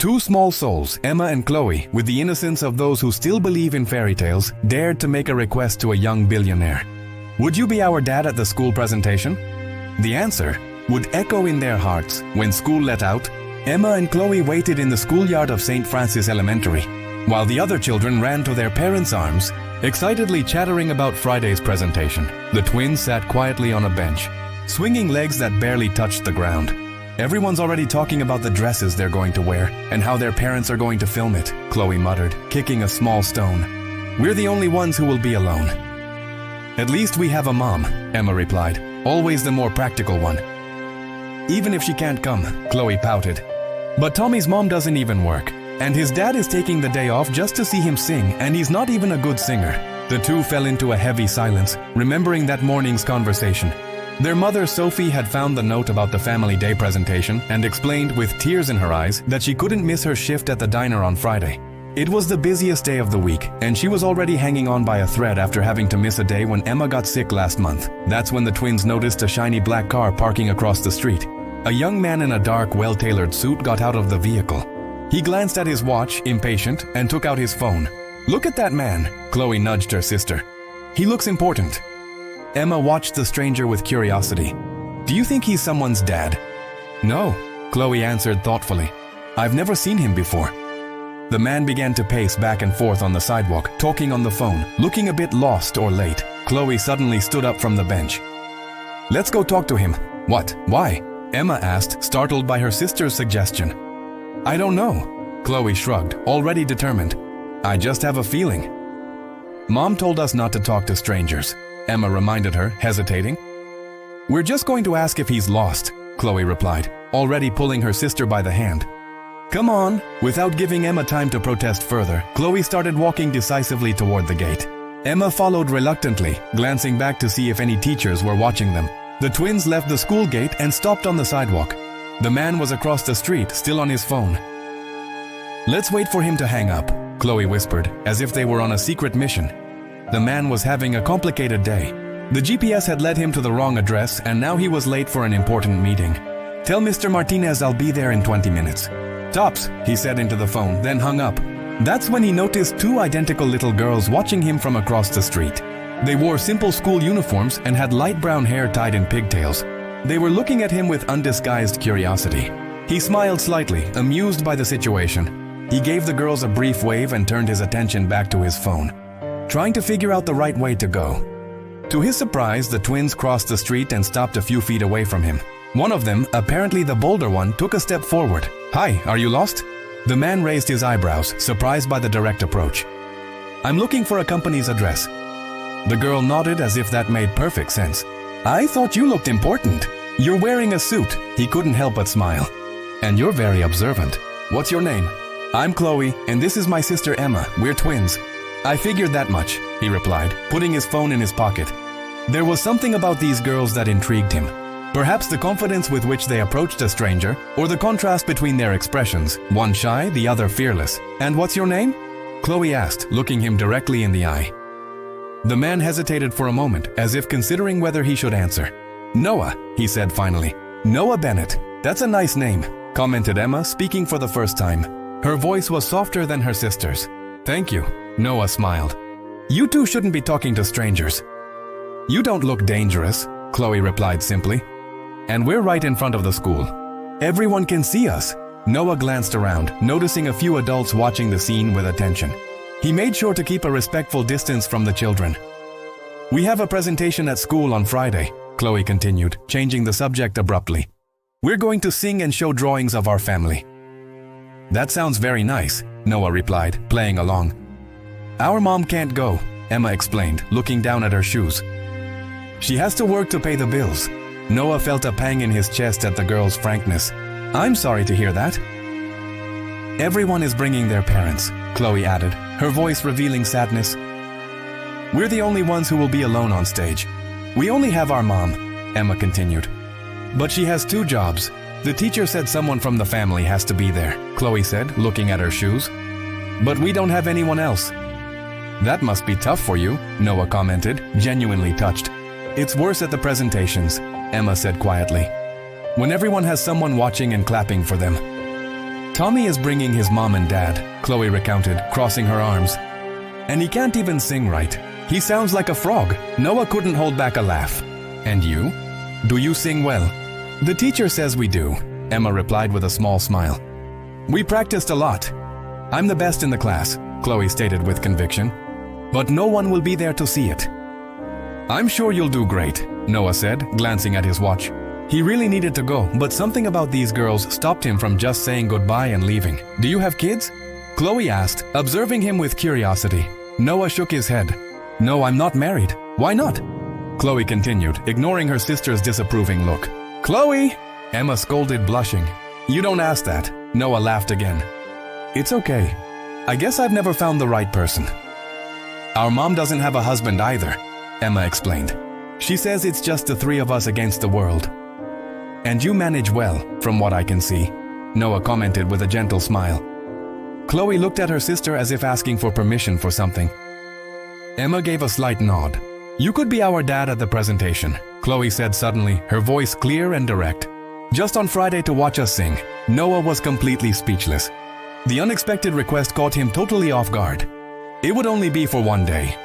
Two small souls, Emma and Chloe, with the innocence of those who still believe in fairy tales, dared to make a request to a young billionaire. Would you be our dad at the school presentation? The answer would echo in their hearts when school let out. Emma and Chloe waited in the schoolyard of St. Francis Elementary, while the other children ran to their parents' arms, excitedly chattering about Friday's presentation. The twins sat quietly on a bench, swinging legs that barely touched the ground. Everyone's already talking about the dresses they're going to wear and how their parents are going to film it, Chloe muttered, kicking a small stone. We're the only ones who will be alone. At least we have a mom, Emma replied, always the more practical one. Even if she can't come, Chloe pouted. But Tommy's mom doesn't even work, and his dad is taking the day off just to see him sing, and he's not even a good singer. The two fell into a heavy silence, remembering that morning's conversation. Their mother, Sophie, had found the note about the family day presentation and explained with tears in her eyes that she couldn't miss her shift at the diner on Friday. It was the busiest day of the week, and she was already hanging on by a thread after having to miss a day when Emma got sick last month. That's when the twins noticed a shiny black car parking across the street. A young man in a dark, well-tailored suit got out of the vehicle. He glanced at his watch, impatient, and took out his phone. "Look at that man," Chloe nudged her sister. "He looks important." Emma watched the stranger with curiosity. "Do you think he's someone's dad?" "No," Chloe answered thoughtfully. "I've never seen him before." The man began to pace back and forth on the sidewalk, talking on the phone, looking a bit lost or late. Chloe suddenly stood up from the bench. "Let's go talk to him." "What? Why?" Emma asked, startled by her sister's suggestion. "I don't know," Chloe shrugged, already determined. "I just have a feeling." "Mom told us not to talk to strangers," Emma reminded her, hesitating. "We're just going to ask if he's lost," Chloe replied, already pulling her sister by the hand. "Come on." Without giving Emma time to protest further, Chloe started walking decisively toward the gate. Emma followed reluctantly, glancing back to see if any teachers were watching them. The twins left the school gate and stopped on the sidewalk. The man was across the street, still on his phone. "Let's wait for him to hang up," Chloe whispered, as if they were on a secret mission. The man was having a complicated day. The GPS had led him to the wrong address, and now he was late for an important meeting. "Tell Mr. Martinez I'll be there in 20 minutes. "Tops," he said into the phone, then hung up. That's when he noticed two identical little girls watching him from across the street. They wore simple school uniforms and had light brown hair tied in pigtails. They were looking at him with undisguised curiosity. He smiled slightly, amused by the situation. He gave the girls a brief wave and turned his attention back to his phone, trying to figure out the right way to go. To his surprise, the twins crossed the street and stopped a few feet away from him. One of them, apparently the bolder one, took a step forward. "Hi, are you lost?" The man raised his eyebrows, surprised by the direct approach. "I'm looking for a company's address." The girl nodded as if that made perfect sense. "I thought you looked important. You're wearing a suit." He couldn't help but smile. "And you're very observant. What's your name?" "I'm Chloe, and this is my sister Emma. We're twins." "I figured that much," he replied, putting his phone in his pocket. There was something about these girls that intrigued him. Perhaps the confidence with which they approached a stranger, or the contrast between their expressions, one shy, the other fearless. "And what's your name?" Chloe asked, looking him directly in the eye. The man hesitated for a moment, as if considering whether he should answer. "Noah," he said finally. "Noah Bennett. That's a nice name," commented Emma, speaking for the first time. Her voice was softer than her sister's. "Thank you," Noah smiled. "You two shouldn't be talking to strangers." "You don't look dangerous," Chloe replied simply. "And we're right in front of the school. Everyone can see us." Noah glanced around, noticing a few adults watching the scene with attention. He made sure to keep a respectful distance from the children. "We have a presentation at school on Friday," Chloe continued, changing the subject abruptly. "We're going to sing and show drawings of our family." "That sounds very nice," Noah replied, playing along. "Our mom can't go," Emma explained, looking down at her shoes. "She has to work to pay the bills." Noah felt a pang in his chest at the girl's frankness. "I'm sorry to hear that." "Everyone is bringing their parents," Chloe added, her voice revealing sadness. "We're the only ones who will be alone on stage. We only have our mom," Emma continued. "But she has two jobs. The teacher said someone from the family has to be there," Chloe said, looking at her shoes. "But we don't have anyone else." "That must be tough for you," Noah commented, genuinely touched. "It's worse at the presentations," Emma said quietly, "when everyone has someone watching and clapping for them." Tommy is bringing his mom and dad, Chloe recounted, crossing her arms. And he can't even sing right. He sounds like a frog. Noah couldn't hold back a laugh. And you? Do you sing well? The teacher says we do, Emma replied with a small smile. We practiced a lot. I'm the best in the class, Chloe stated with conviction. But no one will be there to see it. I'm sure you'll do great, Noah said, glancing at his watch. He really needed to go, but something about these girls stopped him from just saying goodbye and leaving. Do you have kids? Chloe asked, observing him with curiosity. Noah shook his head. No, I'm not married. Why not? Chloe continued, ignoring her sister's disapproving look. Chloe! Emma scolded, blushing. You don't ask that. Noah laughed again. It's okay. I guess I've never found the right person. Our mom doesn't have a husband either, Emma explained. She says it's just the three of us against the world. And you manage well, from what I can see, Noah commented with a gentle smile. Chloe looked at her sister as if asking for permission for something. Emma gave a slight nod. You could be our dad at the presentation, Chloe said suddenly, her voice clear and direct. Just on Friday to watch us sing. Noah was completely speechless. The unexpected request caught him totally off guard. It would only be for one day,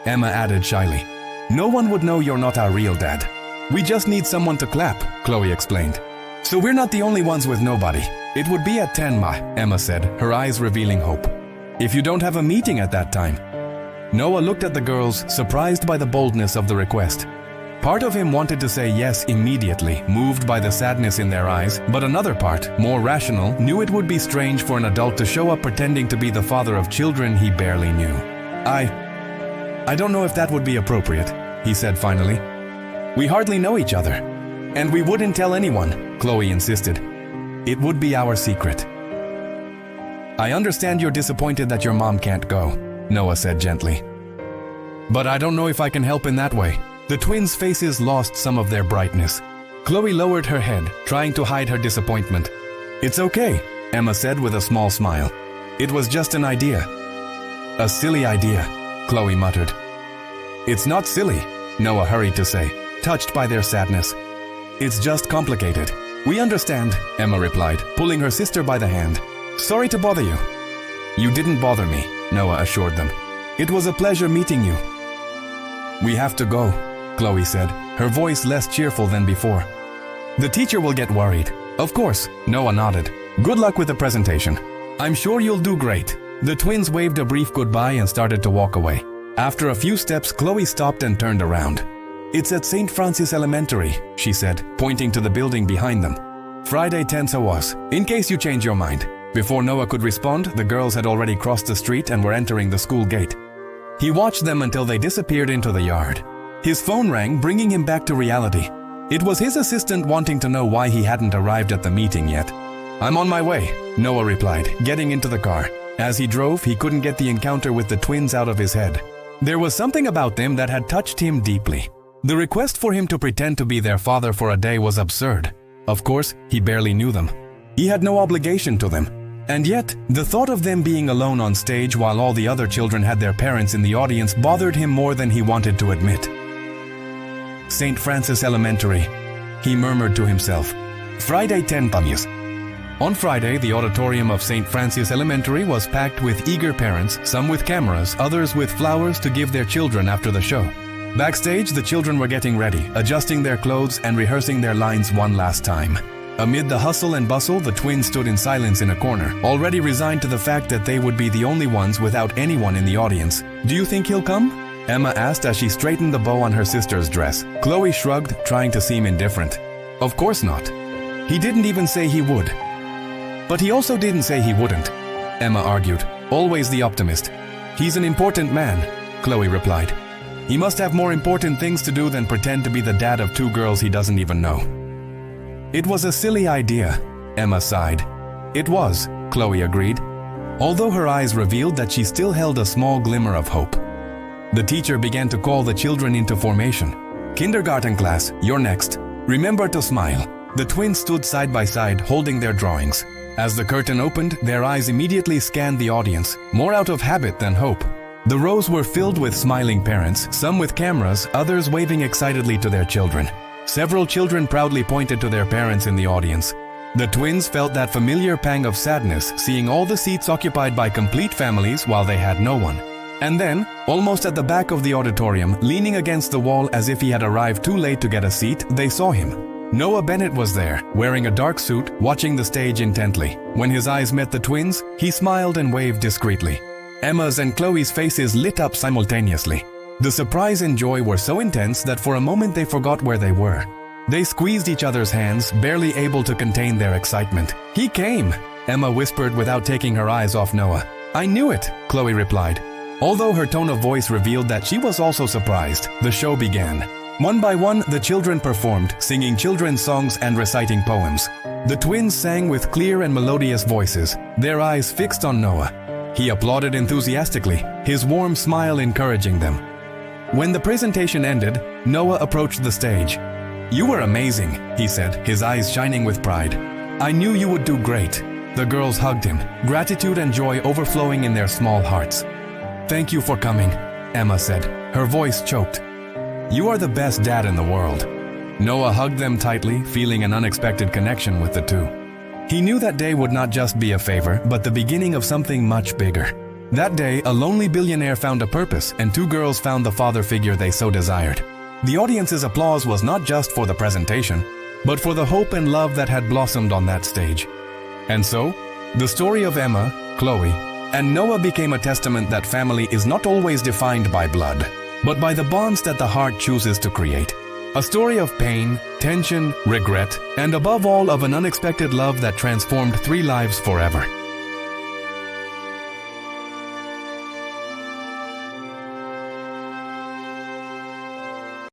Emma added shyly. No one would know you're not our real dad. We just need someone to clap, Chloe explained. So we're not the only ones with nobody. It would be at 10 Ma, Emma said, her eyes revealing hope. If you don't have a meeting at that time. Noah looked at the girls, surprised by the boldness of the request. Part of him wanted to say yes immediately, moved by the sadness in their eyes, but another part, more rational, knew it would be strange for an adult to show up pretending to be the father of children he barely knew. I don't know if that would be appropriate, he said finally. We hardly know each other. And we wouldn't tell anyone, Chloe insisted. It would be our secret. I understand you're disappointed that your mom can't go, Noah said gently. But I don't know if I can help in that way. The twins' faces lost some of their brightness. Chloe lowered her head, trying to hide her disappointment. It's okay, Emma said with a small smile. It was just an idea. A silly idea, Chloe muttered. It's not silly, Noah hurried to say, touched by their sadness. It's just complicated. We understand, Emma replied, pulling her sister by the hand. Sorry to bother you. You didn't bother me, Noah assured them. It was a pleasure meeting you. We have to go, Chloe said, her voice less cheerful than before. The teacher will get worried. Of course, Noah nodded. Good luck with the presentation. I'm sure you'll do great. The twins waved a brief goodbye and started to walk away. After a few steps, Chloe stopped and turned around. It's at St. Francis Elementary, she said, pointing to the building behind them. Friday 10 was, in case you change your mind. Before Noah could respond, the girls had already crossed the street and were entering the school gate. He watched them until they disappeared into the yard. His phone rang, bringing him back to reality. It was his assistant wanting to know why he hadn't arrived at the meeting yet. I'm on my way, Noah replied, getting into the car. As he drove, he couldn't get the encounter with the twins out of his head. There was something about them that had touched him deeply. The request for him to pretend to be their father for a day was absurd. Of course, he barely knew them. He had no obligation to them. And yet, the thought of them being alone on stage while all the other children had their parents in the audience bothered him more than he wanted to admit. St. Francis Elementary, he murmured to himself. Friday 10 Pamyas. On Friday, the auditorium of St. Francis Elementary was packed with eager parents, some with cameras, others with flowers to give their children after the show. Backstage, the children were getting ready, adjusting their clothes and rehearsing their lines one last time. Amid the hustle and bustle, the twins stood in silence in a corner, already resigned to the fact that they would be the only ones without anyone in the audience. Do you think he'll come? Emma asked as she straightened the bow on her sister's dress. Chloe shrugged, trying to seem indifferent. Of course not. He didn't even say he would. But he also didn't say he wouldn't, Emma argued, always the optimist. He's an important man, Chloe replied. He must have more important things to do than pretend to be the dad of two girls he doesn't even know. It was a silly idea, Emma sighed. It was, Chloe agreed, although her eyes revealed that she still held a small glimmer of hope. The teacher began to call the children into formation. Kindergarten class, you're next. Remember to smile. The twins stood side by side, holding their drawings. As the curtain opened, their eyes immediately scanned the audience, more out of habit than hope. The rows were filled with smiling parents, some with cameras, others waving excitedly to their children. Several children proudly pointed to their parents in the audience. The twins felt that familiar pang of sadness seeing all the seats occupied by complete families while they had no one. And then, almost at the back of the auditorium, leaning against the wall as if he had arrived too late to get a seat, they saw him. Noah Bennett was there, wearing a dark suit, watching the stage intently. When his eyes met the twins, he smiled and waved discreetly. Emma's and Chloe's faces lit up simultaneously. The surprise and joy were so intense that for a moment they forgot where they were. They squeezed each other's hands, barely able to contain their excitement. "He came," Emma whispered without taking her eyes off Noah. "I knew it," Chloe replied. Although her tone of voice revealed that she was also surprised, the show began. One by one, the children performed, singing children's songs and reciting poems. The twins sang with clear and melodious voices, their eyes fixed on Noah. He applauded enthusiastically, his warm smile encouraging them. When the presentation ended, Noah approached the stage. "You were amazing," he said, his eyes shining with pride. "I knew you would do great." The girls hugged him, gratitude and joy overflowing in their small hearts. "Thank you for coming," Emma said, her voice choked. "You are the best dad in the world." Noah hugged them tightly, feeling an unexpected connection with the two. He knew that day would not just be a favor, but the beginning of something much bigger. That day, a lonely billionaire found a purpose, and two girls found the father figure they so desired. The audience's applause was not just for the presentation, but for the hope and love that had blossomed on that stage. And so, the story of Emma, Chloe, and Noah became a testament that family is not always defined by blood, but by the bonds that the heart chooses to create. A story of pain, tension, regret, and above all of an unexpected love that transformed three lives forever.